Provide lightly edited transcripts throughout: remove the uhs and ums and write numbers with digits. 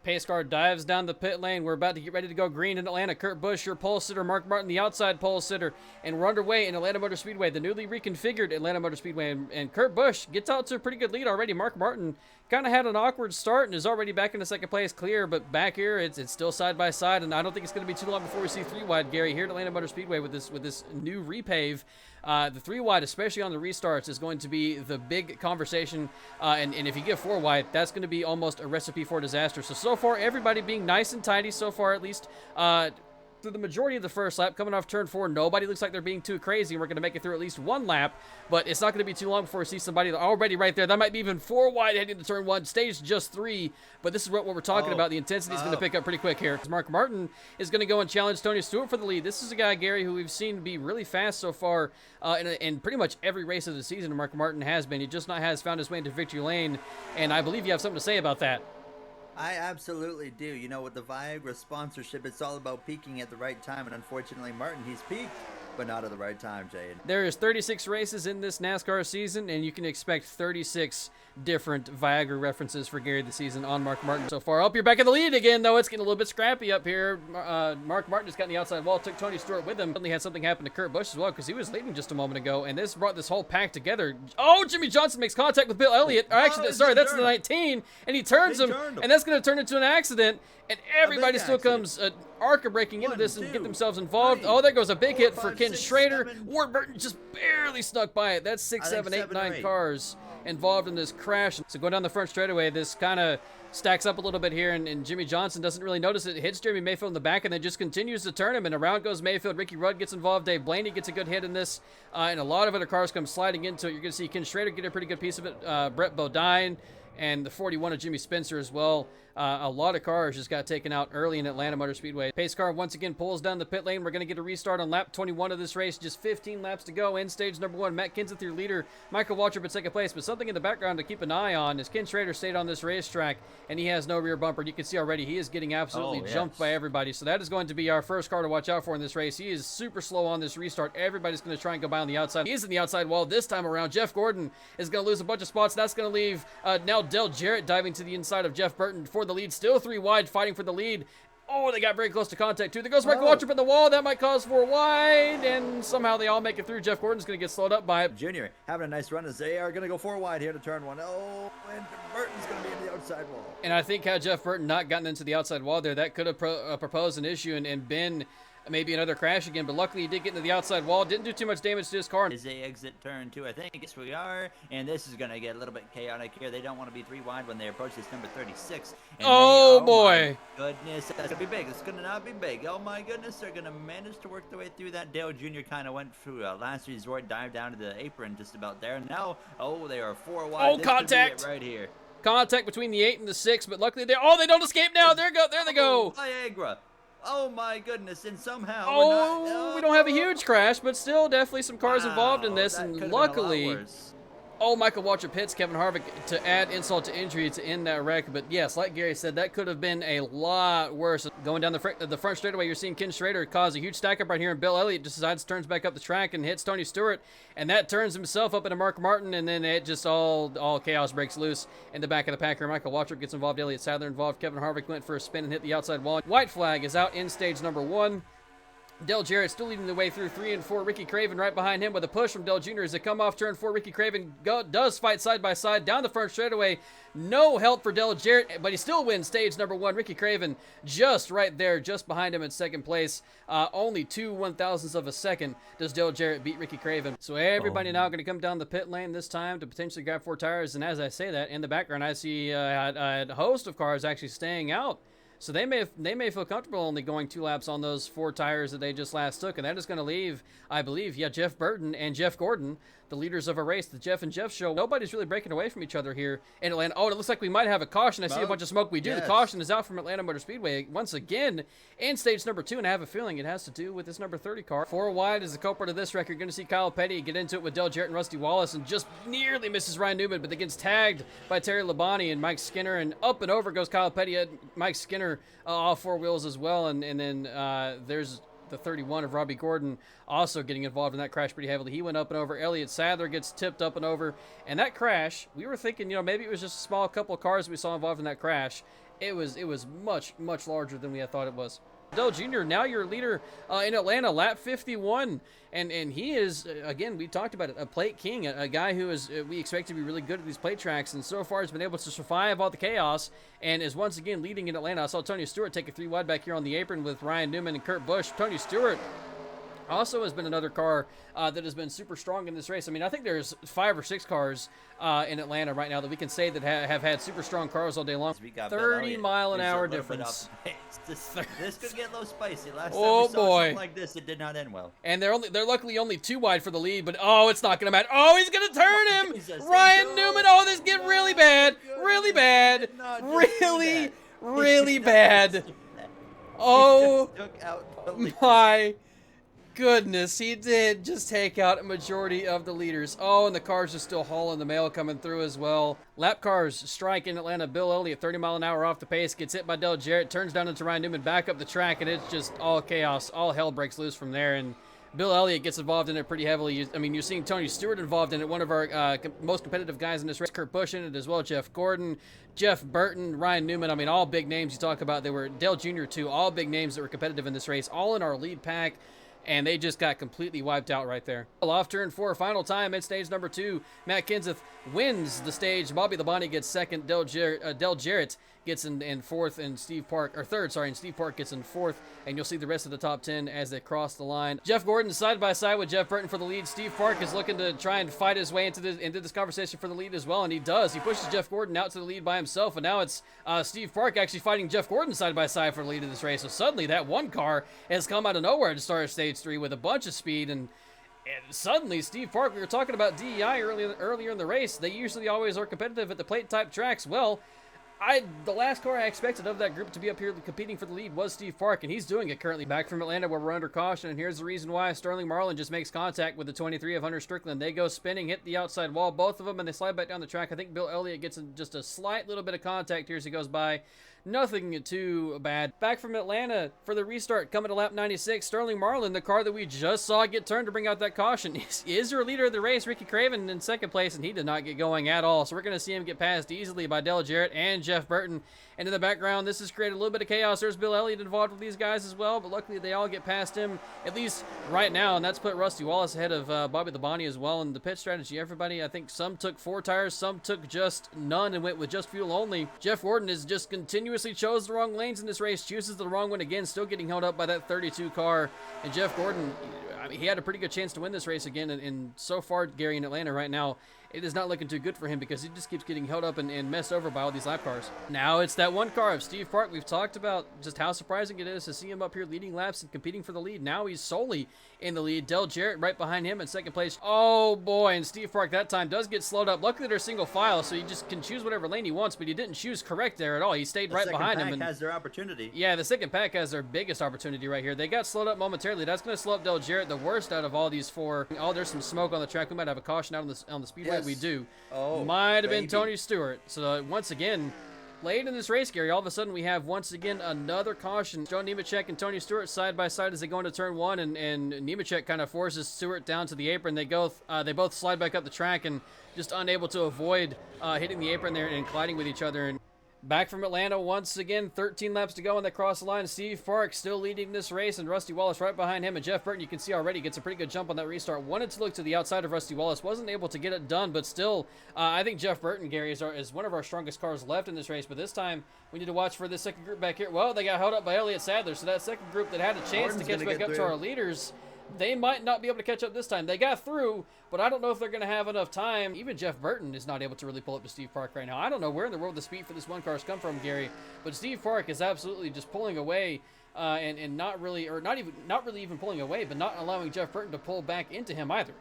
Pace car dives down the pit lane. We're about to get ready to go green in Atlanta. Kurt Busch, your pole sitter. Mark Martin, the outside pole sitter. And we're underway in Atlanta Motor Speedway, the newly reconfigured Atlanta Motor Speedway. And Kurt Busch gets out to a pretty good lead already. Mark Martin kind of had an awkward start and is already back into second place clear. But back here, it's still side by side. And I don't think it's going to be too long before we see three wide, Gary, here at Atlanta Motor Speedway with this new repave. The three wide, especially on the restarts, is going to be the big conversation. And if you get four wide, that's going to be almost a recipe for disaster. So far, everybody being nice and tidy so far, at least. Through the majority of the first lap, coming off turn 4, nobody looks like they're being too crazy. We're going to make it through at least one lap, but it's not going to be too long before we see somebody already right there. That might be even 4 wide heading to turn 1, stage just 3, but this is what we're talking about. The intensity is going to pick up pretty quick here. Mark Martin is going to go and challenge Tony Stewart for the lead. This is a guy, Gary, who we've seen be really fast so far in pretty much every race of the season. Mark Martin has been. He just not has found his way into victory lane, and I believe you have something to say about that. I absolutely do. You know, with the Viagra sponsorship, it's all about peaking at the right time, and unfortunately, Martin, he's peaked, but not at the right time, Jade. There is 36 races in this NASCAR season, and you can expect 36 different Viagra references for Gary this season on Mark Martin so far. Up, you're back in the lead again, though. It's getting a little bit scrappy up here. Mark Martin just got in the outside wall, took Tony Stewart with him. Suddenly had something happen to Kurt Busch as well, because he was leading just a moment ago, and this brought this whole pack together. Oh, Jimmy Johnson makes contact with Bill Elliott. Or actually, sorry, that's the 19, and he turns him, and that's going to turn into an accident, and everybody still comes ARCA breaking into this and get themselves involved. Oh, there goes a big hit for Ken Schrader. Ward Burton just barely snuck by it. That's 6, 7, 8, 9 cars involved in this crash. So going down the front straightaway, this kind of stacks up a little bit here, and Jimmy Johnson doesn't really notice it. Hits Jeremy Mayfield in the back and then just continues to turn him, and around goes Mayfield. Ricky Rudd gets involved. Dave Blaney gets a good hit in this, and a lot of other cars come sliding into it. You're going to see Ken Schrader get a pretty good piece of it. Brett Bodine and the 41 of Jimmy Spencer as well. A lot of cars just got taken out early in Atlanta Motor Speedway. Pace car once again pulls down the pit lane. We're going to get a restart on lap 21 of this race. Just 15 laps to go. In stage number 1, Matt Kenseth, your leader. Michael Waltrip in second place. But something in the background to keep an eye on is Ken Schrader stayed on this racetrack, and he has no rear bumper. You can see already he is getting absolutely jumped by everybody. So that is going to be our first car to watch out for in this race. He is super slow on this restart. Everybody's going to try and go by on the outside. He is in the outside wall this time around. Jeff Gordon is going to lose a bunch of spots. That's going to leave now Dale Jarrett diving to the inside of Jeff Burton for the lead. Still 3 wide, fighting for the lead. Oh, they got very close to contact too. There goes Michael Waltrip in the wall. That might cause 4 wide, and somehow they all make it through. Jeff Gordon's going to get slowed up by it. Junior having a nice run as they are going to go 4 wide here to turn 1. Oh, and Burton's going to be in the outside wall. And I think had Jeff Burton not gotten into the outside wall there, that could have proposed an issue and been maybe another crash again, but luckily he did get into the outside wall. Didn't do too much damage to his car. As they exit turn 2, I think. Yes, we are. And this is going to get a little bit chaotic here. They don't want to be 3 wide when they approach this number 36. And oh boy. Goodness, that's going to be big. It's going to not be big. Oh my goodness, they're going to manage to work their way through that. Dale Jr. kind of went through a last resort, dived down to the apron just about there. Now, they are 4 wide. Oh, this contact. Right here. Contact between the 8 and the 6, but luckily they don't escape now. There they go. Viagra. Oh my goodness, and somehow we don't have a huge crash, but still definitely some cars involved in this, and luckily Michael Waltrip hits Kevin Harvick to add insult to injury to end that wreck. But yes, like Gary said, that could have been a lot worse. Going down the front straightaway, you're seeing Ken Schrader cause a huge stack up right here, and Bill Elliott just decides to turns back up the track and hits Tony Stewart, and that turns himself up into Mark Martin, and then it just all chaos breaks loose in the back of the pack here. Michael Waltrip gets involved, Elliott Sadler involved, Kevin Harvick went for a spin and hit the outside wall. White flag is out in stage number 1. Dale Jarrett still leading the way through 3 and 4. Ricky Craven right behind him with a push from Dale Jr. as they come off turn 4. Ricky Craven does fight side by side down the front straightaway. No help for Dale Jarrett, but he still wins stage number 1. Ricky Craven just right there, just behind him in second place. Only 2 1,000ths of a second does Dale Jarrett beat Ricky Craven. So everybody now going to come down the pit lane this time to potentially grab 4 tires. And as I say that, in the background, I see a host of cars actually staying out. So they may feel comfortable only going 2 laps on those 4 tires that they just last took, and that is going to leave, I believe, Jeff Burton and Jeff Gordon, the leaders of a race, the Jeff and Jeff show. Nobody's really breaking away from each other here in Atlanta. Oh, it looks like we might have a caution. I see a bunch of smoke. We do. Yes. The caution is out from Atlanta Motor Speedway once again in stage number 2, and I have a feeling it has to do with this number 30 car. 4 wide is the culprit of this wreck. You're going to see Kyle Petty get into it with Dale Jarrett and Rusty Wallace, and just nearly misses Ryan Newman, but they gets tagged by Terry Labonte and Mike Skinner, and up and over goes Kyle Petty at Mike Skinner off 4 wheels as well, and then there's the 31 of Robbie Gordon also getting involved in that crash pretty heavily. He went up and over. Elliott Sadler gets tipped up and over. And that crash, we were thinking, maybe it was just a small couple of cars we saw involved in that crash. It was much larger than we had thought it was. Dell Jr., now your leader in Atlanta, lap 51, and he is, again, we talked about it, a plate king, a guy who is we expect to be really good at these plate tracks, and so far has been able to survive all the chaos and is once again leading in Atlanta. I saw Tony Stewart take a 3 wide back here on the apron with Ryan Newman and Kurt Busch. Tony Stewart also has been another car that has been super strong in this race. I mean, I think there's 5 or 6 cars in Atlanta right now that we can say that have had super strong cars all day long. 30-mile-an-hour difference. This could get a little spicy. Last time oh we saw boy, something like this, it did not end well. And they're luckily only 2 wide for the lead, but oh, it's not gonna matter. Oh, he's gonna turn him. Jesus, Ryan Newman. Oh, this get really bad, really bad, really bad. Oh my goodness, he did just take out a majority of the leaders. Oh, and the cars are still hauling the mail coming through as well. Lap cars strike in Atlanta. Bill Elliott, 30-mile-an-hour off the pace, gets hit by Dale Jarrett, turns down into Ryan Newman, back up the track, and it's just all chaos. All hell breaks loose from there, and Bill Elliott gets involved in it pretty heavily. I mean, you're seeing Tony Stewart involved in it, one of our most competitive guys in this race. Kurt Busch in it as well, Jeff Gordon, Jeff Burton, Ryan Newman. I mean, all big names you talk about. They were Dale Jr. too, all big names that were competitive in this race, all in our lead pack. And they just got completely wiped out right there. Off turn 4, final time at stage number 2. Matt Kenseth wins the stage. Bobby Labonte gets second. Dale Jarrett gets in fourth, and Steve Park, or third, sorry, and Steve Park gets in fourth. And you'll see the rest of the top 10 as they cross the line. Jeff Gordon side by side with Jeff Burton for the lead. Steve Park is looking to try and fight his way into this conversation for the lead as well, and he does. He pushes Jeff Gordon out to the lead by himself, and now it's Steve Park actually fighting Jeff Gordon side by side for the lead of this race. So suddenly that one car has come out of nowhere to start stage 3 with a bunch of speed, and suddenly Steve Park, we were talking about DEI earlier in the race. They usually always are competitive at the plate type tracks. Well, the last car I expected of that group to be up here competing for the lead was Steve Park, and he's doing it currently. Back from Atlanta where we're under caution, and here's the reason why. Sterling Marlin just makes contact with the 23 of Hunter Strickland. They go spinning, hit the outside wall, both of them, and they slide back down the track. I think Bill Elliott gets just a slight little bit of contact here as he goes by. Nothing too bad. Back from Atlanta for the restart, coming to lap 96, Sterling Marlin, the car that we just saw get turned to bring out that caution, is your leader of the race. Ricky Craven in second place, and he did not get going at all. So we're going to see him get passed easily by Dale Jarrett and Jeff Burton. And in the background, this has created a little bit of chaos. There's Bill Elliott involved with these guys as well, but luckily they all get past him, at least right now, and that's put Rusty Wallace ahead of Bobby Labonte as well. And the pit strategy, everybody, I think some took 4 tires, some took just none and went with just fuel only. Jeff Gordon has just continuously chose the wrong lanes in this race, chooses the wrong one again, still getting held up by that 32 car. And Jeff Gordon, I mean, he had a pretty good chance to win this race again, and so far, Gary, in Atlanta right now, it is not looking too good for him because he just keeps getting held up and messed over by all these lap cars. Now it's that one car of Steve Park. We've talked about just how surprising it is to see him up here leading laps and competing for the lead. Now he's solely in the lead. Dale Jarrett right behind him in second place. Oh boy, and Steve Park that time does get slowed up. Luckily they're single file, so he just can choose whatever lane he wants, but he didn't choose correct there at all. He stayed right behind him. The second pack has their opportunity. Yeah, the second pack has their biggest opportunity right here. They got slowed up momentarily. That's going to slow up Dale Jarrett, the worst out of all these 4. Oh, there's some smoke on the track. We might have a caution out on the speedway. Yes. We do. Oh, might have been Tony Stewart. So once again, late in this race, Gary, all of a sudden we have once again another caution. Joe Nemechek and Tony Stewart side by side as they go into turn 1, and Nemechek kind of forces Stewart down to the apron. They both slide back up the track and just unable to avoid hitting the apron there and colliding with each other. And back from Atlanta once again, 13 laps to go and they cross the line. Steve Park still leading this race, and Rusty Wallace right behind him. And Jeff Burton, you can see already, gets a pretty good jump on that restart. Wanted to look to the outside of Rusty Wallace, wasn't able to get it done, but still, I think Jeff Burton, Gary, is one of our strongest cars left in this race. But this time, we need to watch for this second group back here. Well, they got held up by Elliott Sadler, so that second group that had a chance to catch back up to our leaders, they might not be able to catch up this time. They got through, but I don't know if they're going to have enough time. Even Jeff Burton is not able to really pull up to Steve Park right now. I don't know where in the world the speed for this one car has come from, Gary, but Steve Park is absolutely just pulling away and not really even pulling away, but not allowing Jeff Burton to pull back into him either.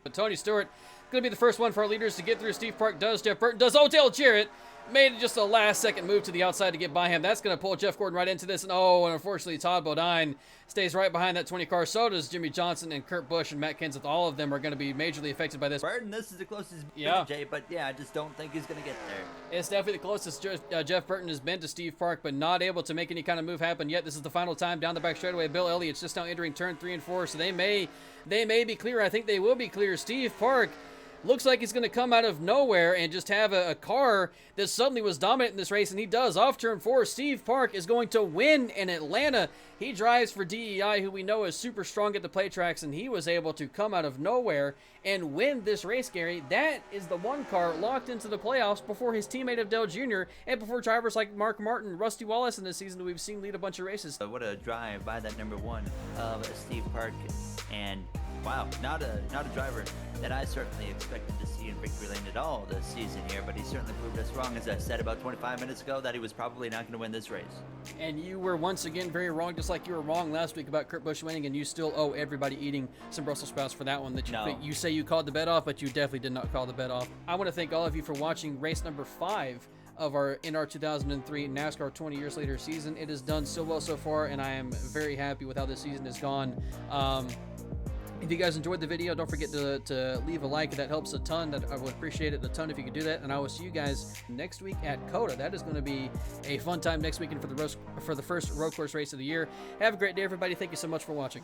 But Tony Stewart going to be the first one for our leaders to get through. Steve Park does, Jeff Burton does. Oh, Dale Jarrett made just a last-second move to the outside to get by him. That's going to pull Jeff Gordon right into this. And unfortunately, Todd Bodine stays right behind that 20 car. So does Jimmy Johnson and Kurt Busch and Matt Kenseth. All of them are going to be majorly affected by this. Burton, this is the closest Jay, but yeah, I just don't think he's going to get there. It's definitely the closest Jeff Burton has been to Steve Park, but not able to make any kind of move happen yet. This is the final time down the back straightaway. Bill Elliott's just now entering turn 3 and 4, so they may be clear. I think they will be clear. Steve Park looks like he's going to come out of nowhere and just have a car that suddenly was dominant in this race, and he does. Off turn 4, Steve Park is going to win in Atlanta. He drives for DEI, who we know is super strong at the play tracks, and he was able to come out of nowhere and win this race, Gary. That is the one car locked into the playoffs before his teammate of Dale Jr. and before drivers like Mark Martin, Rusty Wallace in this season that we've seen lead a bunch of races. What a drive by that number 1 of Steve Park, and wow, not a driver that I certainly expected to see in victory lane at all this season here, but he certainly proved us wrong, as I said about 25 minutes ago, that he was probably not going to win this race. And you were once again very wrong, just like you were wrong last week about Kurt Busch winning, and you still owe everybody eating some Brussels sprouts for that one. You say you called the bet off, but you definitely did not call the bet off. I want to thank all of you for watching race number 5 of our NR2003 NASCAR 20 years later season. It has done so well so far, and I am very happy with how this season has gone. If you guys enjoyed the video, don't forget to leave a like. That helps a ton. I would appreciate it a ton if you could do that. And I will see you guys next week at COTA. That is going to be a fun time next weekend for the first road course race of the year. Have a great day, everybody. Thank you so much for watching.